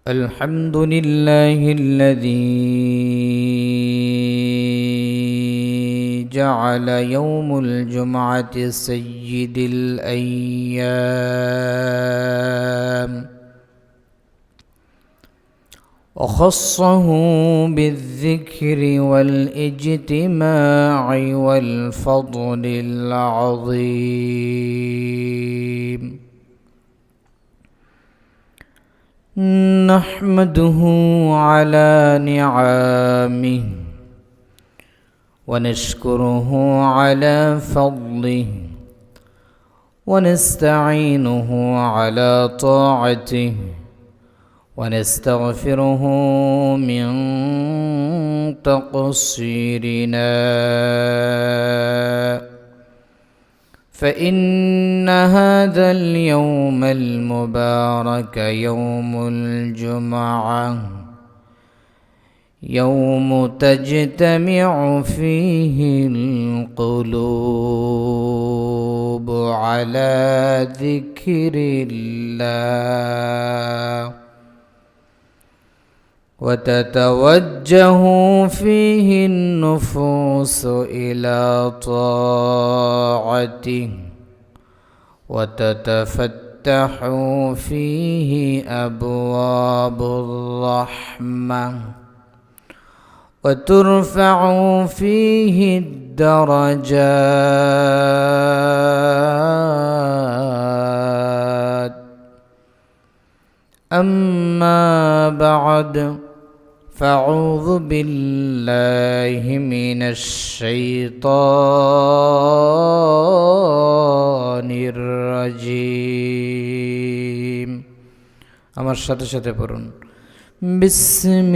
الحمد لله الذي جعل يوم الجمعة سيد الأيام وخصه بالذكر والاجتماع والفضل العظيم. نحمده على نعمه ونشكره على فضله ونستعينه على طاعته ونستغفره من تقصيرنا، فإن هذا اليوم المبارك يوم الجمعة يوم تجتمع فيه القلوب على ذكر الله وتتوجه فيه النفوس إلى طاعته وتتفتح فيه أبواب الرحمة وترفع فيه الدرجات. أما بعد، فأعوذ بالله من الشيطان الرجيم। আমার সাথে সাথে পড়ুন। বিসমিল্লাহ